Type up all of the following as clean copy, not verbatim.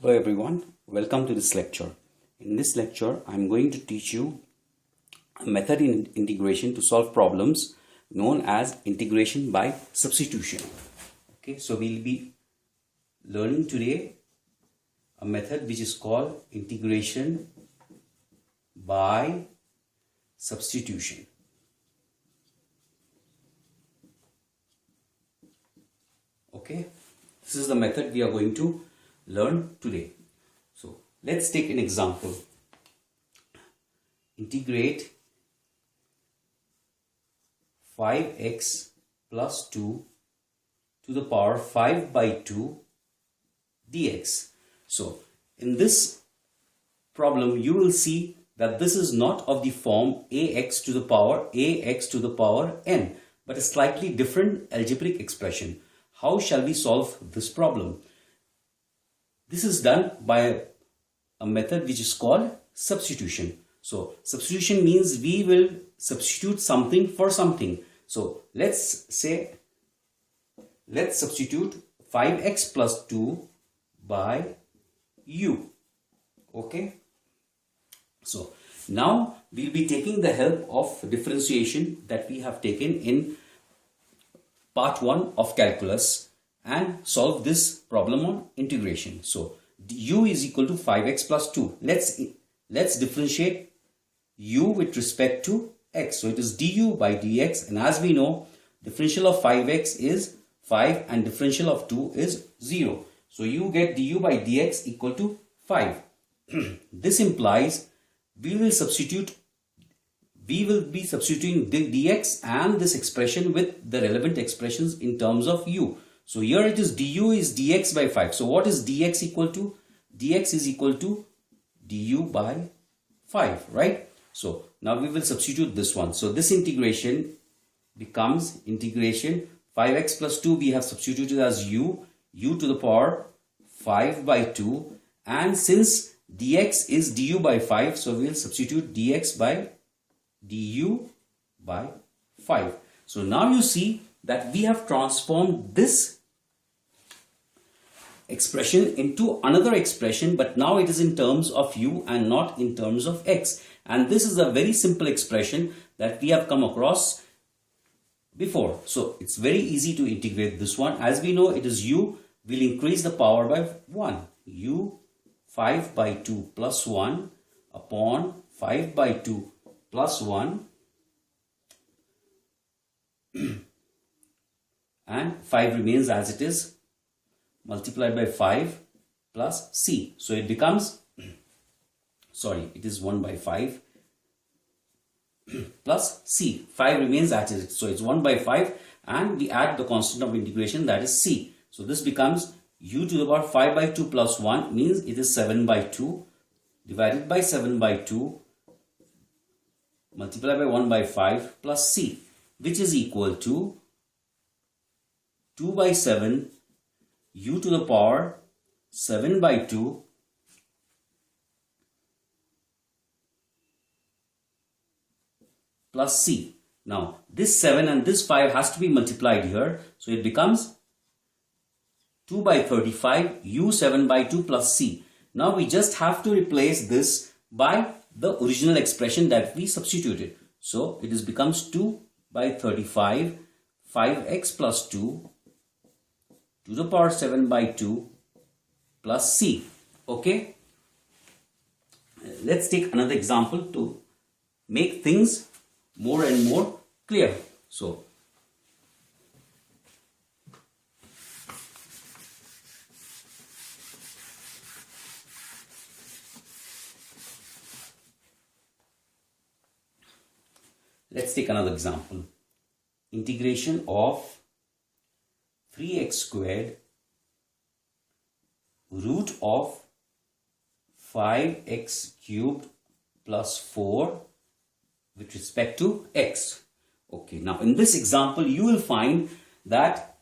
Hello everyone, welcome to this lecture. In this lecture, I'm going to teach you a method in integration to solve problems known as integration by substitution. Okay, so we'll be learning today a method which is called integration by substitution. Okay, this is the method we are going to learn today. So let's take an example. Integrate 5x plus 2 to the power 5 by 2 dx. So in this problem you will see that this is not of the form ax to the power n, but a slightly different algebraic expression. How shall we solve this problem? This is done by a method which is called substitution. So substitution means we will substitute something for something. So let's substitute 5x plus 2 by u. Okay. So now we'll be taking the help of differentiation that we have taken in part 1 of calculus and solve this problem on integration. So u is equal to 5x plus 2. Let's differentiate u with respect to x. So it is du by dx, and as we know, differential of 5x is 5 and differential of 2 is 0. So you get du by dx equal to 5. This implies we will be substituting dx and this expression with the relevant expressions in terms of u. So here it is du is dx by 5. So what is dx equal to? Dx is equal to du by 5, right? So now we will substitute this one. So this integration becomes integration 5x plus 2 we have substituted as u to the power 5 by 2, and since dx is du by 5, so we will substitute dx by du by 5. So now you see that we have transformed this expression into another expression, but now it is in terms of u and not in terms of x. And this is a very simple expression that we have come across before. So it's very easy to integrate this one. As we know, it is u, will increase the power by 1. U 5 by 2 plus 1 upon 5 by 2 plus 1 and 5 remains as it is, multiplied by 5 plus c. So it becomes, it is 1 by 5 plus c. 5 remains as it is. So it's 1 by 5 and we add the constant of integration, that is c. So this becomes u to the power 5 by 2 plus 1 means it is 7 by 2 divided by 7 by 2 multiplied by 1 by 5 plus c, which is equal to 2 by 7 u to the power 7 by 2 plus c. Now this 7 and this 5 has to be multiplied here. So it becomes 2 by 35 u 7 by 2 plus c. Now we just have to replace this by the original expression that we substituted. So it becomes 2 by 35 5x plus 2 to the power 7 by 2 plus c. Okay. Let's take another example to make things more and more clear. So let's take another example. Integration of 3x squared root of 5x cubed plus 4 with respect to x. Okay, now in this example you will find that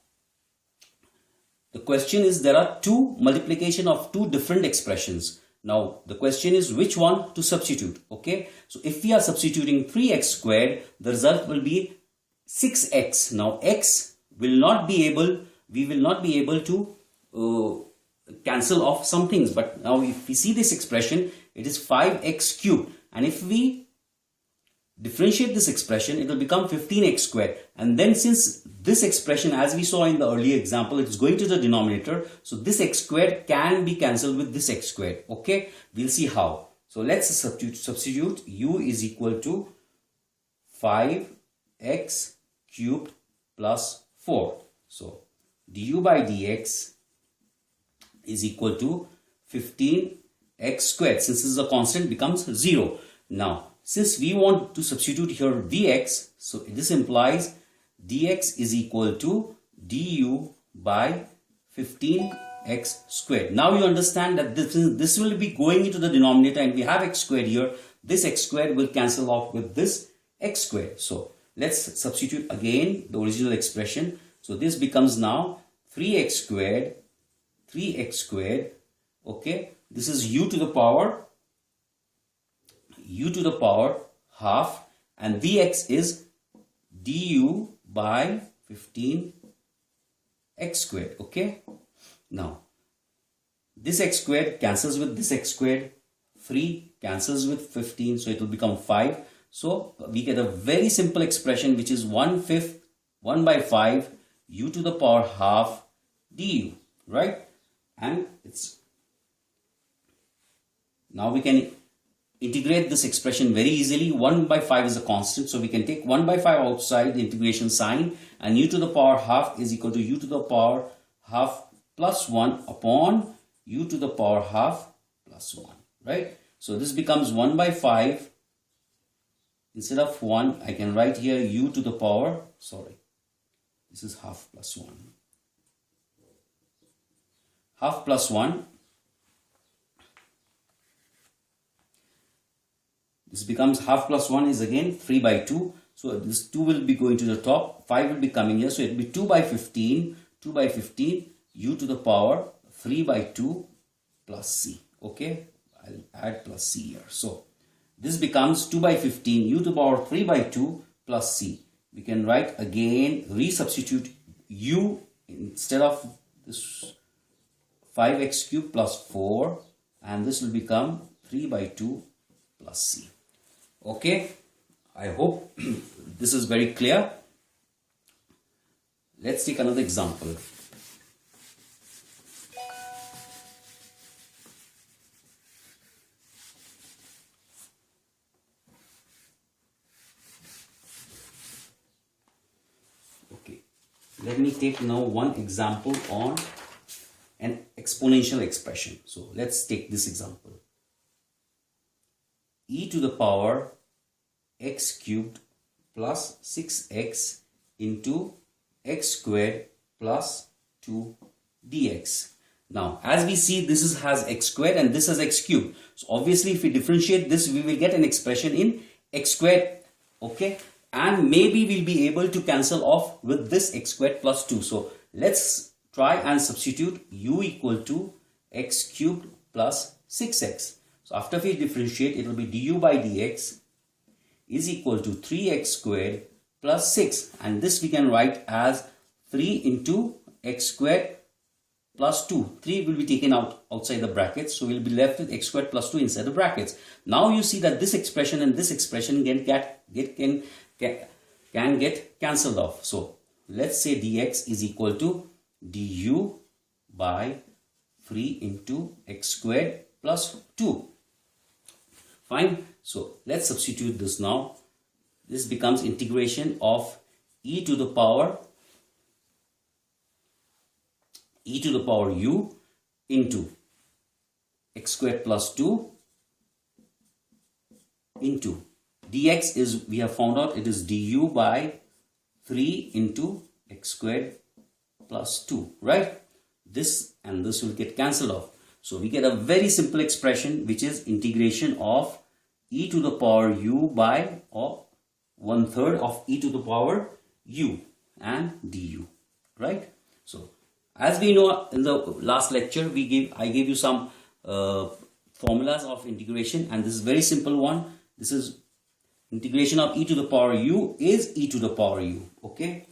the question is there are two multiplication of two different expressions. Now the question is which one to substitute. Okay, so if we are substituting 3x squared, the result will be 6x. Now x will not be able, we will not be able to cancel off some things. But now if we see this expression, it is 5x cubed, and if we differentiate this expression, it will become 15x squared. And then since this expression, as we saw in the earlier example, it is going to the denominator, so this x squared can be cancelled with this x squared. Okay, we'll see how. So let's substitute u is equal to 5x cubed plus 4. So du by dx is equal to 15x squared. Since this is a constant, becomes 0. Now since we want to substitute here dx, so this implies dx is equal to du by 15x squared. Now you understand that this will be going into the denominator, and we have x squared here. This x squared will cancel off with this x squared. So let's substitute again the original expression. So this becomes now 3x squared. Okay, this is u to the power half, and dx is du by 15x squared. Okay, now this x squared cancels with this x squared, 3 cancels with 15, so it will become 5. So we get a very simple expression, which is 1/5 1 by 5 u to the power half du, right? And it's now we can integrate this expression very easily. 1 by 5 is a constant, so we can take 1 by 5 outside the integration sign, and u to the power half is equal to u to the power half plus 1 upon u to the power half plus 1, right? So this becomes 1 by 5. Instead of 1, I can write here u to the power, this is half plus 1. Half plus 1. This becomes half plus 1 is again 3 by 2. So this 2 will be going to the top, 5 will be coming here. So it will be 2 by 15, u to the power 3 by 2 plus c. Okay, I'll add plus c here. So this becomes 2 by 15, u to the power 3 by 2 plus c. We can write again, resubstitute u instead of this 5x cubed plus 4, and this will become 3 by 2 plus c. Okay, I hope this is very clear. Let's take another example. Okay, let me take now one example on an exponential expression. So let's take this example. E to the power x cubed plus 6x into x squared plus 2 dx. Now as we see, this has x squared and this has x cubed. So obviously if we differentiate this, we will get an expression in x squared. Okay, and maybe we'll be able to cancel off with this x squared plus 2. So let's try and substitute u equal to x cubed plus 6x. So after we differentiate, it will be du by dx is equal to 3x squared plus 6. And this we can write as 3 into x squared plus 2. 3 will be taken outside the brackets. So we'll be left with x squared plus 2 inside the brackets. Now you see that this expression and this expression can get cancelled off. So let's say dx is equal to du by 3 into x squared plus 2. Fine. So let's substitute this now. This becomes integration of e to the power u into x squared plus 2 into dx is, we have found out, it is du by 3 into x squared plus 2, right? This and this will get cancelled off. So we get a very simple expression, which is integration of e to the power u by, or 1/3 of e to the power u and du, right? So as we know, in the last lecture I gave you some formulas of integration, and this is very simple one. This is integration of e to the power u is e to the power u, okay?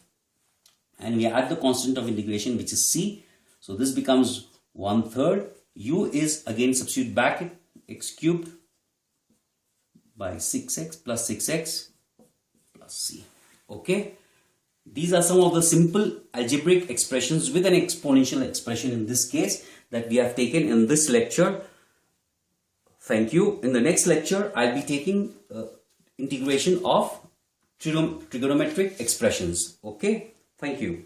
And we add the constant of integration, which is c. So this becomes 1/3. U is again substitute back it, x cubed by 6x plus 6x plus c. Okay. These are some of the simple algebraic expressions with an exponential expression in this case that we have taken in this lecture. Thank you. In the next lecture, I'll be taking integration of trigonometric expressions. Okay. Thank you.